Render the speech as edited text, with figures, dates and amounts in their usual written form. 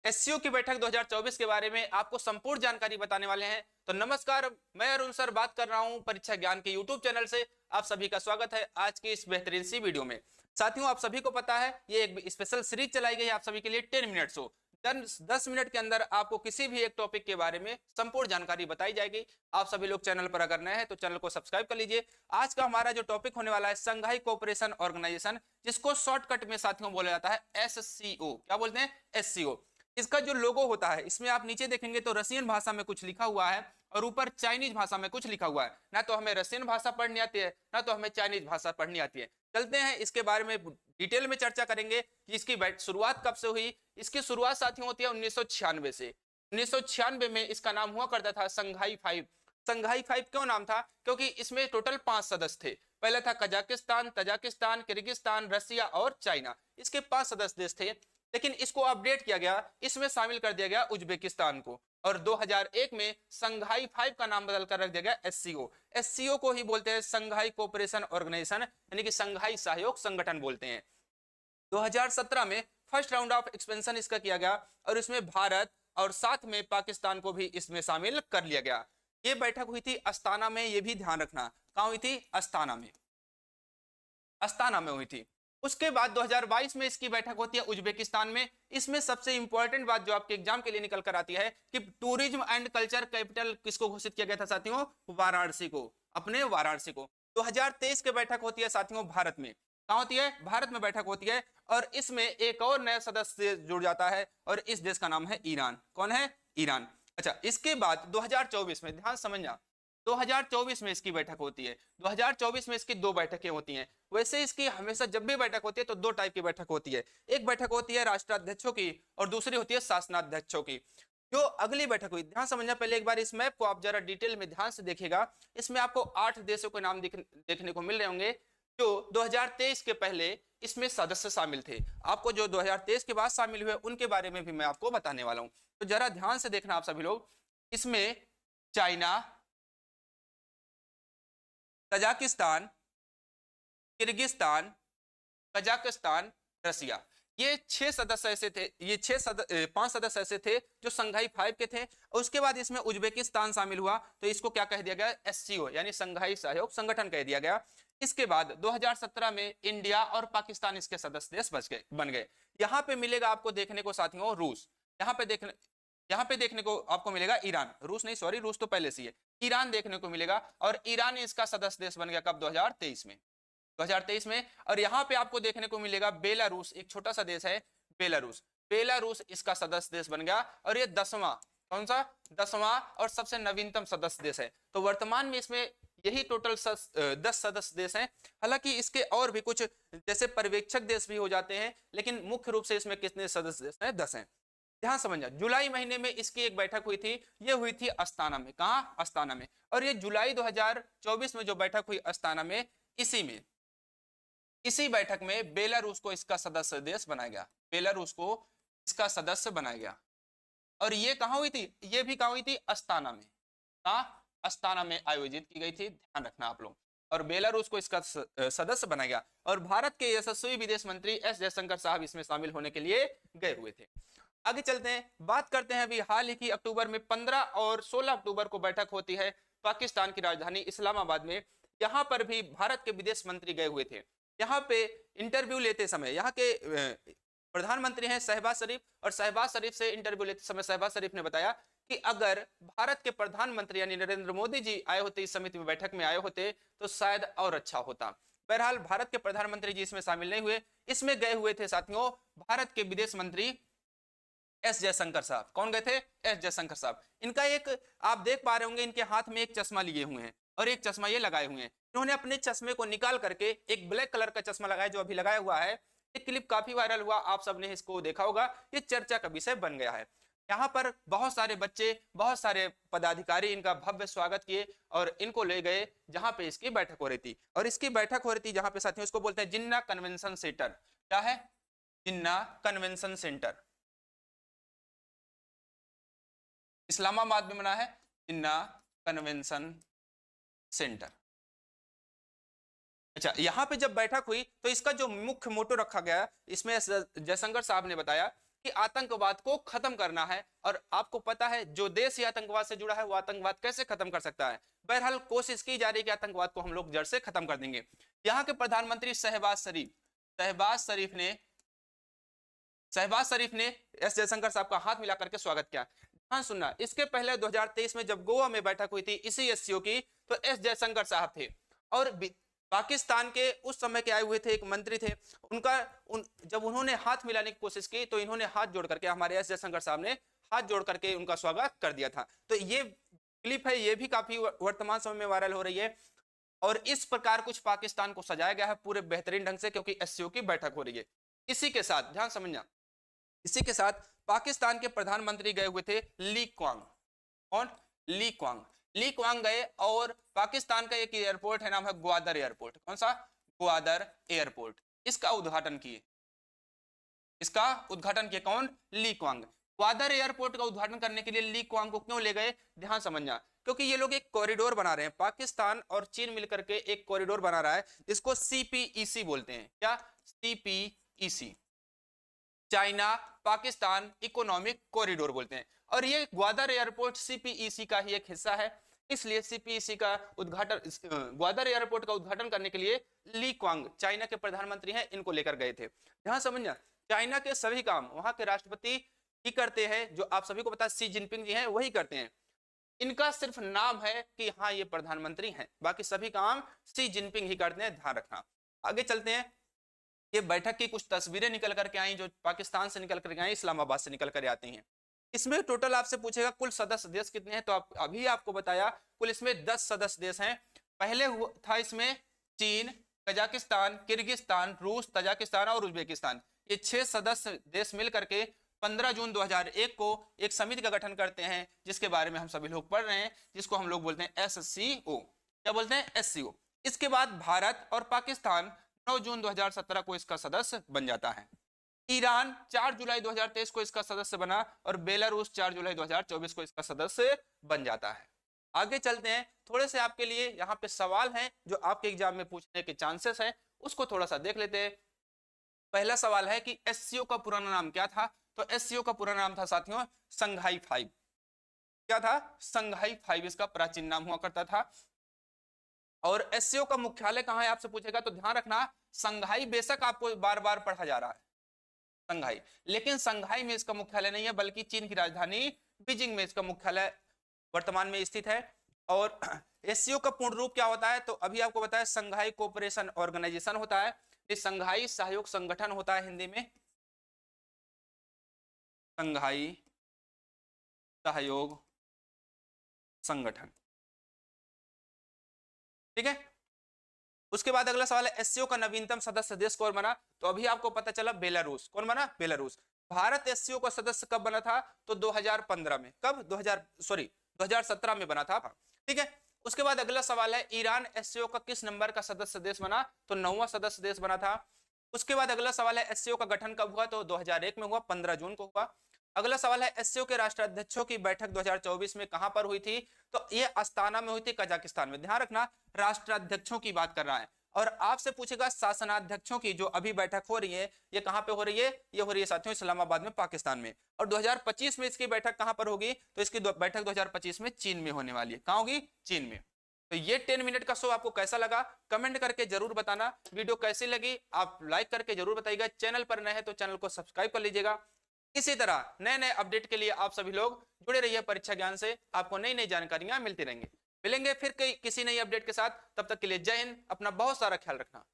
SCO की बैठक 2024 के बारे में आपको संपूर्ण जानकारी बताने वाले हैं। तो नमस्कार, मैं अरुण सर बात कर रहा हूं परीक्षा ज्ञान के यूट्यूब चैनल से। आप सभी का स्वागत है आज की इस बेहतरीन सी वीडियो में। साथियों, आप सभी को पता है ये एक स्पेशल सीरीज चलाई गई है आप सभी के लिए 10 मिनट शो। 10 मिनट के अंदर आपको किसी भी एक टॉपिक के बारे में संपूर्ण जानकारी बताई जाएगी। आप सभी लोग चैनल पर अगर नए हैं तो चैनल को सब्सक्राइब कर लीजिए। आज का हमारा जो टॉपिक होने वाला है संघाई कोऑपरेशन ऑर्गेनाइजेशन, जिसको शॉर्टकट में साथियों बोला जाता है एससीओ। क्या बोलते हैं? एससीओ। इसका जो लोगो होता है इसमें आप नीचे देखेंगे तो रशियन भाषा में कुछ लिखा हुआ है और ऊपर चाइनीज भाषा में कुछ लिखा हुआ है। ना तो हमें रशियन भाषा पढ़नी आती है, ना तो हमें चाइनीज भाषा पढ़नी आती है। चलते हैं इसके बारे में डिटेल में चर्चा करेंगे कि इसकी शुरुआत कब से हुई। इसकी शुरुआत साथियों होती है 1996 से। 1996 में इसका नाम हुआ करता था संघाई 5। संघाई 5 क्यों नाम था? क्योंकि इसमें टोटल 5 सदस्य थे। पहले था कजाकिस्तान, तजाकिस्तान, किर्गिस्तान, रसिया और चाइना। इसके 5 सदस्य देश थे, लेकिन इसको अपडेट किया गया, इसमें शामिल कर दिया गया उज्बेकिस्तान को। और 2001 में संघाई 5 का नाम बदल कर रख दिया गया एससीओ। एससीओ को ही बोलते हैं संघाई कोऑपरेशन ऑर्गेनाइजेशन, यानी कि संघाई सहयोग संगठन बोलते हैं। 2017 में फर्स्ट राउंड ऑफ एक्सपेंशन इसका किया गया और इसमें भारत और साथ में पाकिस्तान को भी इसमें शामिल कर लिया गया। ये बैठक हुई थी अस्ताना में, ये भी ध्यान रखना। कहां हुई थी? अस्ताना में। अस्ताना में हुई थी। उसके बाद 2022 में इसकी बैठक होती है उज्बेकिस्तान में। इसमें सबसे इंपॉर्टेंट बात जो आपके एग्जाम के लिए निकल कर आती है कि टूरिज्म एंड कल्चर कैपिटल किसको घोषित किया गया था साथियों? वाराणसी को, अपने वाराणसी को। 2023 की बैठक होती है साथियों भारत में। कहां होती है? भारत में बैठक होती है और इसमें एक और नया सदस्य जुड़ जाता है और इस देश का नाम है ईरान। कौन है? ईरान। अच्छा, इसके बाद 2024 में, ध्यान समझना, 2024 में इसकी बैठक होती है। 2024 में इसकी 2 बैठकें होती हैं। वैसे इसकी हमेशा जब भी बैठक होती है तो 2 टाइप की बैठक होती है। एक बैठक होती है राष्ट्राध्यक्षों की और दूसरी होती है शासनाध्यक्षों की। जो अगली बैठक हुई, ध्यान समझना, पहले एक बार इस मैप को आप जरा डिटेल में ध्यान से देखिएगा। इसमें आपको 8 देशों के नाम देखने को मिल रहे होंगे जो 2023 के पहले इसमें सदस्य शामिल थे। आपको जो 2023 के बाद शामिल हुए उनके बारे में भी मैं आपको बताने वाला हूं। तो जरा ध्यान से देखना आप सभी लोग। इसमें चाइना, तजाकिस्तान, किर्गिस्तान, कजाकिस्तान, रसिया, ये 6 सदस्य ऐसे थे। ये 5 सदस्य ऐसे थे जो संघाई 5 के थे। और उसके बाद इसमें उज्बेकिस्तान शामिल हुआ तो इसको क्या कह दिया गया? एससीओ, यानी संघाई सहयोग संगठन कह दिया गया। इसके बाद 2017 में इंडिया और पाकिस्तान इसके सदस्य देश बन गए। यहाँ पे मिलेगा आपको देखने को साथियों रूस। यहाँ पे देखने को आपको मिलेगा ईरान। रूस नहीं, सॉरी, रूस तो पहले से ही है। ईरान देखने को मिलेगा और ईरान इसका सदस्य देश बन गया कब? 2023 में। 2023 में। और यहाँ पे आपको देखने को मिलेगा बेलारूस, एक छोटा सा देश है बेलारूस। बेलारूस इसका सदस्य देश बन गया और ये 10वां, कौन सा? 10वां और सबसे नवीनतम सदस्य देश है। तो वर्तमान में इसमें यही टोटल 10 सदस्य देश हैं। हालांकि इसके और भी कुछ जैसे पर्यवेक्षक देश भी हो जाते हैं, लेकिन मुख्य रूप से इसमें कितने सदस्य देश हैं? 10 हैं। ध्यान समझना, जुलाई महीने में इसकी एक बैठक हुई थी। ये हुई थी अस्ताना में। कहां? अस्ताना में। और ये जुलाई 2024 में जो बैठक हुई अस्ताना में, इसी बैठक में बेलारूस को इसका सदस्य देश बनाया गया। बेलारूस को इसका सदस्य बनाया गया। और ये कहां हुई थी? ये भी कहां हुई थी? अस्ताना में। कहां? अस्ताना में आयोजित की गई थी, ध्यान रखना आप लोग। और बेलारूस को इसका सदस्य बनाया गया और भारत के यशस्वी विदेश मंत्री एस जयशंकर साहब इसमें शामिल होने के लिए गए हुए थे। आगे चलते हैं, बात करते हैं अभी हाल ही की अक्टूबर में 15 और 16 अक्टूबर को बैठक होती है पाकिस्तान की राजधानी इस्लामाबाद में। यहाँ पर भी भारत के विदेश मंत्री गए हुए थे। यहाँ पे इंटरव्यू लेते समय यहाँ के प्रधानमंत्री हैं शहबाज शरीफ, और शहबाज शरीफ से इंटरव्यू लेते समय शहबाज शरीफ ने बताया कि अगर भारत के प्रधानमंत्री यानी नरेंद्र मोदी जी आए होते, इस समिति में बैठक में आए होते तो शायद और अच्छा होता। बहरहाल भारत के प्रधानमंत्री जी इसमें शामिल नहीं हुए। इसमें गए हुए थे साथियों भारत के विदेश मंत्री एस जयशंकर साहब। कौन गए थे? एस जयशंकर साहब। इनका एक आप देख पा रहे होंगे, इनके हाथ में एक चश्मा लिए हुए हैं और एक चश्मा ये लगाए हुए हैं। इन्होंने अपने चश्मे को निकाल करके एक ब्लैक कलर का चश्मा लगाया जो अभी लगाया हुआ है। एक क्लिप काफी वायरल हुआ, आप सबने इसको देखा होगा। ये चर्चा का विषय बन गया है। यहाँ पर बहुत सारे बच्चे, बहुत सारे पदाधिकारी इनका भव्य स्वागत किए और इनको ले गए जहां पे इसकी बैठक हो रही थी। और इसकी बैठक हो रही थी जहां पे साथियों इसको बोलते हैं जिन्ना कन्वेंशन सेंटर। क्या है? जिन्ना कन्वेंशन सेंटर। इस्लामाबाद में बना है जिन्ना कन्वेंशन सेंटर। अच्छा, यहां पे जब बैठक हुई तो इसका जो मुख्य मोटो रखा गया, इसमें जयशंकर साहब ने बताया कि आतंकवाद को खत्म करना है। और आपको पता है जो देश ही आतंकवाद से जुड़ा है वो आतंकवाद कैसे खत्म कर सकता है। बहरहाल कोशिश की जा रही है कि आतंकवाद को हम लोग जड़ से खत्म कर देंगे। यहाँ के प्रधानमंत्री शहबाज शरीफ ने एस जयशंकर साहब का हाथ मिला करके स्वागत किया। हाँ सुनना, इसके पहले 2023 में जब गोवा में बैठक हुई थी इसी एससीओ की, तो एस जयशंकर साहब थे और पाकिस्तान के उस समय के आए हुए थे एक मंत्री थे, जब उन्होंने हाथ मिलाने की कोशिश की तो इन्होंने हाथ जोड़ करके, हमारे एस जयशंकर साहब ने हाथ जोड़ करके उनका स्वागत कर दिया था। तो ये क्लिप है, ये भी काफी वर्तमान समय में वायरल हो रही है और इस प्रकार कुछ पाकिस्तान को सजाया गया है पूरे बेहतरीन ढंग से, क्योंकि एससीओ की बैठक हो रही है। इसी के साथ ध्यान समझना, इसी के साथ पाकिस्तान के प्रधानमंत्री गए हुए थे ली क्वांग। कौन? ली क्वांग। ली क्वांग गए और पाकिस्तान का एक एयरपोर्ट है, नाम है ग्वादर एयरपोर्ट। कौन सा? ग्वादर एयरपोर्ट। इसका उद्घाटन किए, कौन? ली क्वांग। ग्वादर एयरपोर्ट का उद्घाटन करने के लिए ली क्वांग को क्यों ले गए? ध्यान समझना, क्योंकि ये लोग एक कॉरिडोर बना रहे हैं, पाकिस्तान और चीन मिलकर के एक कॉरिडोर बना रहा है जिसको सीपीईसी बोलते हैं। क्या? CPEC, China Pakistan economic corridor बोलते हैं। और ये ग्वादर एयरपोर्ट सीपीईसी का ही एक हिस्सा है, इसलिए सीपीईसी का उद्घाटन, ग्वादर एयरपोर्ट का उद्घाटन करने के लिए ली क्वांग, चाइना के प्रधानमंत्री हैं, इनको लेकर गए थे। ध्यान समझना, चाइना के सभी काम वहां के राष्ट्रपति ही करते हैं, जो आप सभी को पता है शी जिनपिंग जी हैं वही करते हैं। इनका सिर्फ नाम है कि हाँ ये प्रधानमंत्री हैं, बाकी सभी काम शी जिनपिंग ही करते हैं, ध्यान रखना। आगे चलते हैं। ये बैठक की कुछ तस्वीरें निकल करके आई जो पाकिस्तान से निकल करके आई, इस्लामाबाद से निकल कर आती हैं। इसमें टोटल आपसे पूछेगा कुल सदस्य देश कितने हैं, तो अभी आपको बताया कुल इसमें 10 सदस्य देश हैं। पहले था इसमें चीन, कजाकिस्तान, किर्गिस्तान, रूस, तजाकिस्तान और उज्बेकिस्तान। ये 6 सदस्य देश मिल करके 15 जून 2001 को एक समिति का गठन करते हैं, जिसके बारे में हम सभी लोग पढ़ रहे हैं, जिसको हम लोग बोलते हैं एससीओ। क्या बोलते हैं? एससीओ। इसके बाद भारत और पाकिस्तान 9 जून 2017 को इसका सदस्य बन जाता है। ईरान 4 जुलाई 2023 को इसका सदस्य बना और बेलारूस 4 जुलाई 2024 को इसका सदस्य बन जाता है। आगे चलते हैं, थोड़े से आपके लिए यहाँ पे सवाल हैं जो आपके एग्जाम में पूछने के चांसेस हैं, उसको थोड़ा सा देख लेते हैं। पहला सवाल है कि एससीओ का पुराना नाम क्या था? तो एससीओ का पुराना नाम था साथियों संघाई 5। क्या था? संघाई 5 इसका प्राचीन नाम हुआ करता था। और एससीओ का मुख्यालय कहां है आपसे पूछेगा, तो ध्यान रखना संघाई बेशक आपको बार बार पढ़ा जा रहा है संघाई, लेकिन संघाई में इसका मुख्यालय नहीं है, बल्कि चीन की राजधानी बीजिंग में इसका मुख्यालय वर्तमान में स्थित है। और एससीओ का पूर्ण रूप क्या होता है, तो अभी आपको बताया संघाई कोऑपरेशन ऑर्गेनाइजेशन होता है, ये संघाई सहयोग संगठन होता है हिंदी में, संघाई सहयोग संगठन। ठीक है। उसके बाद अगला सवाल है एससीओ का नवीनतम सदस्य देश कौन बना, तो अभी आपको पता चला बेलारूस। कौन बना? बेलारूस। भारत एससीओ का सदस्य कब बना था, तो 2015 में। कब? 2017 में बना था। ठीक है। उसके बाद अगला सवाल है ईरान एससीओ का किस नंबर का सदस्य देश बना, तो 9वां सदस्य देश बना था। उसके बाद अगला सवाल है एससीओ का गठन कब हुआ, तो 2001 में हुआ, 15 जून को हुआ। अगला सवाल है एससीओ के राष्ट्राध्यक्षों की बैठक 2024 में कहां पर हुई थी, तो ये अस्ताना में हुई थी, कजाकिस्तान में। ध्यान रखना राष्ट्राध्यक्षों की बात कर रहा है। और आपसे पूछेगा शासनाध्यक्षों की जो अभी बैठक हो रही है ये कहां पे हो रही है, ये हो रही है साथियों इस्लामाबाद में, पाकिस्तान में। और 2025 में इसकी बैठक कहां पर होगी, तो इसकी बैठक 2025 में चीन में होने वाली है। कहां होगी? चीन में। तो ये 10 मिनट का शो आपको कैसा लगा कमेंट करके जरूर बताना। वीडियो कैसी लगी आप लाइक करके जरूर बताइएगा। चैनल पर नए हैं तो चैनल को सब्सक्राइब कर लीजिएगा। इसी तरह नए नए अपडेट के लिए आप सभी लोग जुड़े रहिए परीक्षा ज्ञान से, आपको नई नई जानकारियां मिलती रहेंगी। मिलेंगे फिर किसी नई अपडेट के साथ, तब तक के लिए जय हिंद, अपना बहुत सारा ख्याल रखना।